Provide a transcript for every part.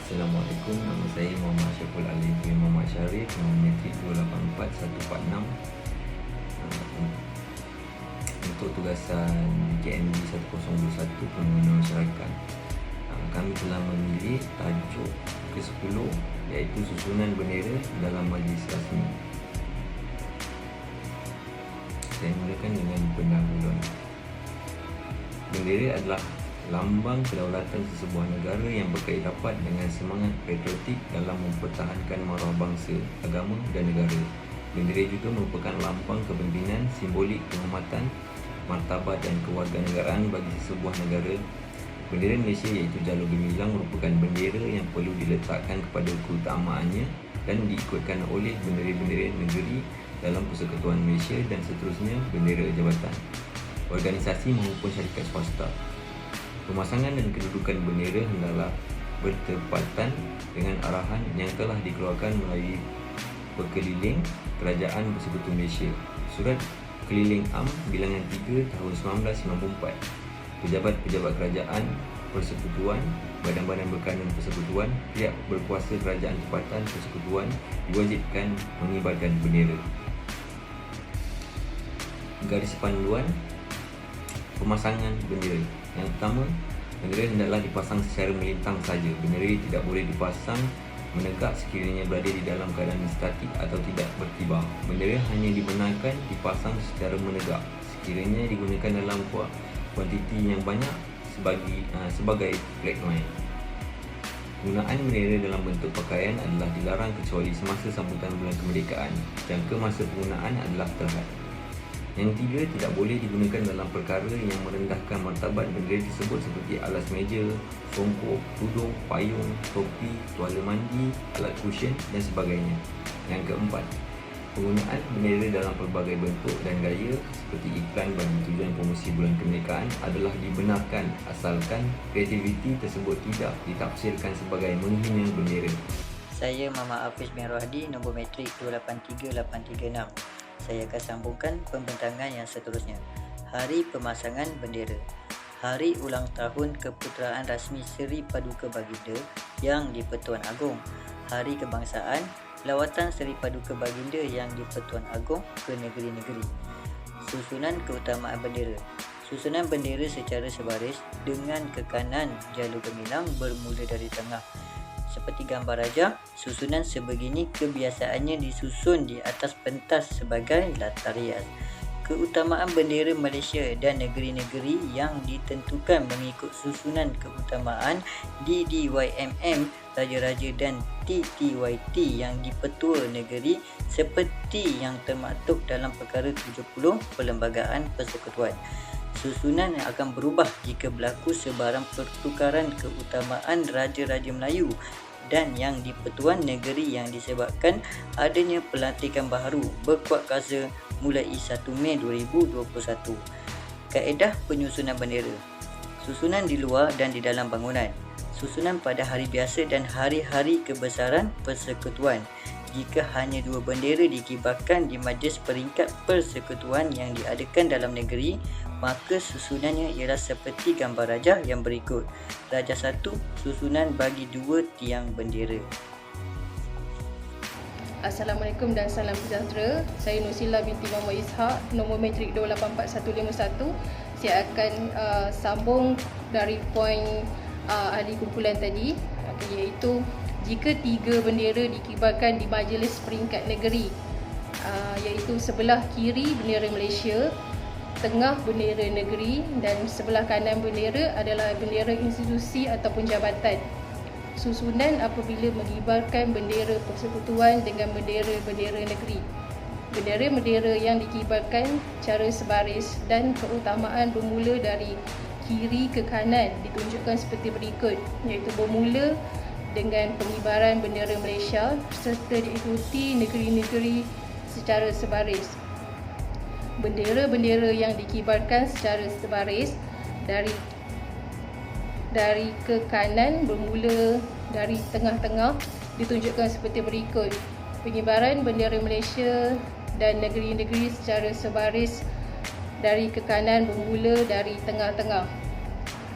Assalamualaikum, nama saya Muhammad Syaful Ali bin Muhammad Syarif, nombor metrik 284146. Untuk tugasan KND 1021 Pengguna Masyarakat, kami telah memilih tajuk ke-10 iaitu susunan bendera dalam majlis rasmi. Saya mulakan dengan pendahuluan. Bendera adalah lambang kedaulatan sesebuah negara yang berkait rapat dengan semangat patriotik dalam mempertahankan maruah bangsa, agama dan negara. Bendera juga merupakan lambang kepimpinan, simbolik kehormatan, martabat dan kewarganegaraan bagi sesebuah negara. Bendera Malaysia iaitu jalur gemilang merupakan bendera yang perlu diletakkan kepada keutamaannya dan diikutkan oleh bendera-bendera negeri dalam Persekutuan Malaysia dan seterusnya bendera jabatan, organisasi maupun syarikat swasta. Pemasangan dan kedudukan bendera hendaklah bertepatan dengan arahan yang telah dikeluarkan melalui Perkeliling Kerajaan Persekutuan Malaysia, Surat Keliling Am Bilangan 3 tahun 1994. Pejabat-pejabat kerajaan persekutuan, badan-badan berkanun persekutuan, pihak berkuasa kerajaan tempatan persekutuan diwajibkan mengibarkan bendera. Garis panduan pemasangan bendera. Yang pertama, bendera hendaklah dipasang secara melintang saja. Bendera tidak boleh dipasang menegak sekiranya berada di dalam keadaan statik atau tidak berkibar. Bendera hanya dibenarkan dipasang secara menegak sekiranya digunakan dalam kuantiti yang banyak sebagai flatline. Penggunaan bendera dalam bentuk pakaian adalah dilarang kecuali semasa sambutan bulan kemerdekaan. Jangka masa penggunaan adalah terhad. Yang ketiga, tidak boleh digunakan dalam perkara yang merendahkan martabat bendera tersebut seperti alas meja, songkok, tudung, payung, topi, tuala mandi, alat kusyen dan sebagainya. Yang keempat, penggunaan bendera dalam pelbagai bentuk dan gaya seperti iklan bagi tujuan promosi bulan kemerdekaan adalah dibenarkan asalkan kreativiti tersebut tidak ditafsirkan sebagai menghina bendera. Saya Muhammad Hafiz bin Rohadi, nombor metrik 283836. Saya akan sambungkan pembentangan yang seterusnya. Hari Pemasangan Bendera. Hari ulang tahun keputeraan rasmi Seri Paduka Baginda yang di-Pertuan Agong. Hari Kebangsaan. Lawatan Seri Paduka Baginda yang di-Pertuan Agong ke negeri-negeri. Susunan keutamaan bendera. Susunan bendera secara sebaris dengan ke kanan jalur gemilang bermula dari tengah. Seperti gambar rajah, susunan sebegini kebiasaannya disusun di atas pentas sebagai latar rias. Keutamaan bendera Malaysia dan negeri-negeri yang ditentukan mengikut susunan keutamaan DDYMM, Raja-Raja dan TTYT yang di-Pertua Negeri seperti yang termaktub dalam perkara 70 Perlembagaan Persekutuan. Susunan yang akan berubah jika berlaku sebarang pertukaran keutamaan Raja-Raja Melayu dan yang di-Pertuan Negeri yang disebabkan adanya pelantikan baharu berkuat kuasa mulai 1 Mei 2021. Kaedah penyusunan bendera. Susunan di luar dan di dalam bangunan. Susunan pada hari biasa dan hari-hari kebesaran persekutuan. Jika hanya dua bendera dikibarkan di majlis peringkat persekutuan yang diadakan dalam negeri, maka susunannya ialah seperti gambar rajah yang berikut. Rajah 1, susunan bagi dua tiang bendera. Assalamualaikum dan salam sejahtera. Saya Nusila binti Muhammad Ishak, nombor metrik 284151. Saya akan sambung dari poin ahli kumpulan tadi, iaitu jika tiga bendera dikibarkan di majlis peringkat negeri, iaitu sebelah kiri bendera Malaysia, tengah bendera negeri dan sebelah kanan bendera adalah bendera institusi ataupun jabatan. Susunan apabila mengibarkan bendera persekutuan dengan bendera-bendera negeri. Bendera-bendera yang dikibarkan cara sebaris dan keutamaan bermula dari kiri ke kanan ditunjukkan seperti berikut, iaitu bermula dengan pengibaran bendera Malaysia serta diikuti negeri-negeri secara sebaris. Bendera-bendera yang dikibarkan secara sebaris dari ke kanan bermula dari tengah-tengah ditunjukkan seperti berikut. Pengibaran bendera Malaysia dan negeri-negeri secara sebaris dari ke kanan bermula dari tengah-tengah.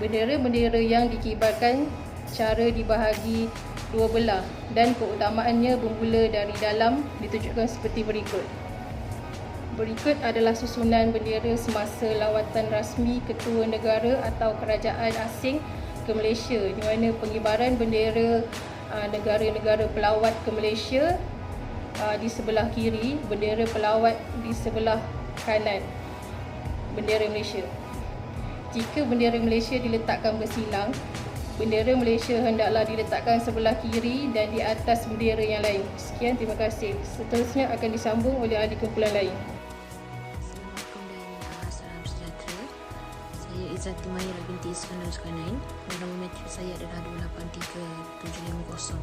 Bendera-bendera yang dikibarkan cara dibahagi dua belah dan keutamaannya bermula dari dalam ditunjukkan seperti berikut. Berikut adalah susunan bendera semasa lawatan rasmi ketua negara atau kerajaan asing ke Malaysia, di mana pengibaran bendera negara-negara pelawat ke Malaysia di sebelah kiri, bendera pelawat di sebelah kanan bendera Malaysia. Jika bendera Malaysia diletakkan bersilang, bendera Malaysia hendaklah diletakkan sebelah kiri dan di atas bendera yang lain. Sekian, terima kasih. Seterusnya akan disambung oleh ahli kumpulan lain. Assalamualaikum dan salam sejahtera. Saya Izzati Mahira binti Iskandar Zulkarnain. Nombor metrik saya adalah 283750.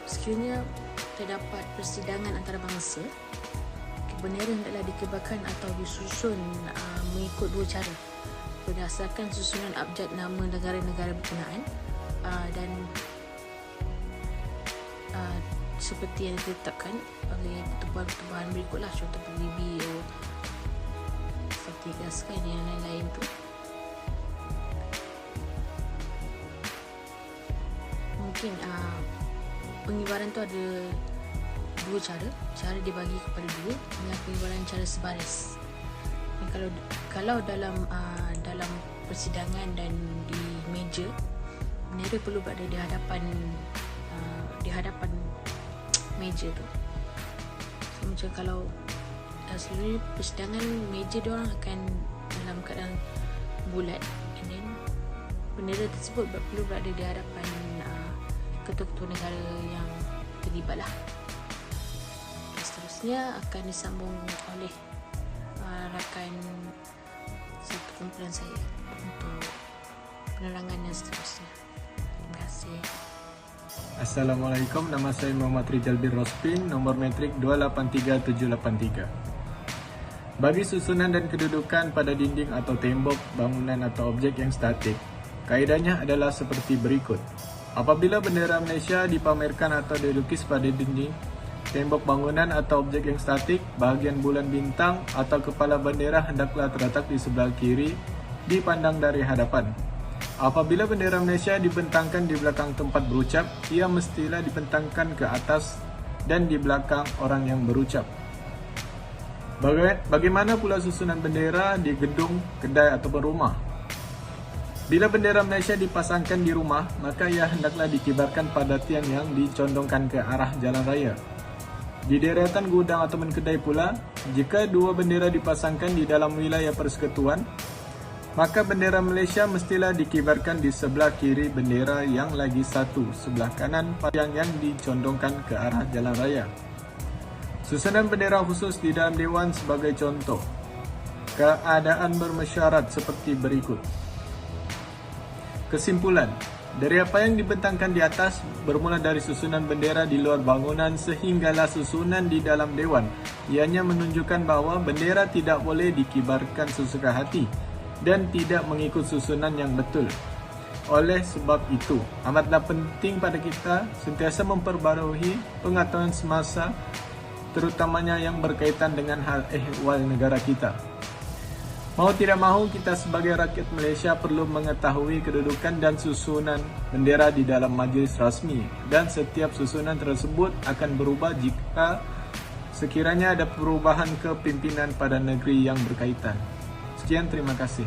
Sekiranya terdapat persidangan antarabangsa, bendera hendaklah dikibarkan atau disusun mengikut dua cara, berdasarkan susunan abjad nama negara-negara berkenaan dan seperti yang ditetapkan oleh pertubuhan-pertubuhan berikutlah, contoh PBB, Satgas dan yang lain-lain tu. Mungkin pengibaran tu ada dua cara dibagi kepada dua, dengan pengibaran cara sebaris. Dan kalau dalam persidangan dan di meja, bendera perlu berada di hadapan meja tu. So, macam kalau seluruh persidangan, meja diorang akan dalam keadaan bulat, and then bendera tersebut perlu berada di hadapan ketua-ketua negara yang terlibat lah. Seterusnya akan disambung oleh rakan satu kumpulan saya untuk penerangan yang seterusnya. Terima kasih. Assalamualaikum, nama saya Muhammad Rijal bin Rospin, nombor metrik 283783. Bagi susunan dan kedudukan pada dinding atau tembok, bangunan atau objek yang statik, kaedahnya adalah seperti berikut. Apabila bendera Malaysia dipamerkan atau dilukis pada dinding, tembok bangunan atau objek yang statik, bahagian bulan bintang atau kepala bendera hendaklah terletak di sebelah kiri, dipandang dari hadapan. Apabila bendera Malaysia dibentangkan di belakang tempat berucap, ia mestilah dibentangkan ke atas dan di belakang orang yang berucap. Bagaimana pula susunan bendera di gedung, kedai ataupun rumah? Bila bendera Malaysia dipasangkan di rumah, maka ia hendaklah dikibarkan pada tiang yang dicondongkan ke arah jalan raya. Di deretan gudang ataupun kedai pula, jika dua bendera dipasangkan di dalam wilayah persekutuan, maka bendera Malaysia mestilah dikibarkan di sebelah kiri bendera yang lagi satu, sebelah kanan tiang yang dicondongkan ke arah jalan raya. Susunan bendera khusus di dalam Dewan sebagai contoh. Keadaan bermesyarat seperti berikut. Kesimpulan, dari apa yang dibentangkan di atas, bermula dari susunan bendera di luar bangunan sehinggalah susunan di dalam Dewan, ianya menunjukkan bahawa bendera tidak boleh dikibarkan sesuka hati dan tidak mengikut susunan yang betul. Oleh sebab itu, amatlah penting pada kita sentiasa memperbarui pengetahuan semasa, terutamanya yang berkaitan dengan hal ehwal negara kita. Mau tidak mahu, kita sebagai rakyat Malaysia perlu mengetahui kedudukan dan susunan bendera di dalam majlis rasmi, dan setiap susunan tersebut akan berubah jika sekiranya ada perubahan kepimpinan pada negeri yang berkaitan. Sekian, terima kasih.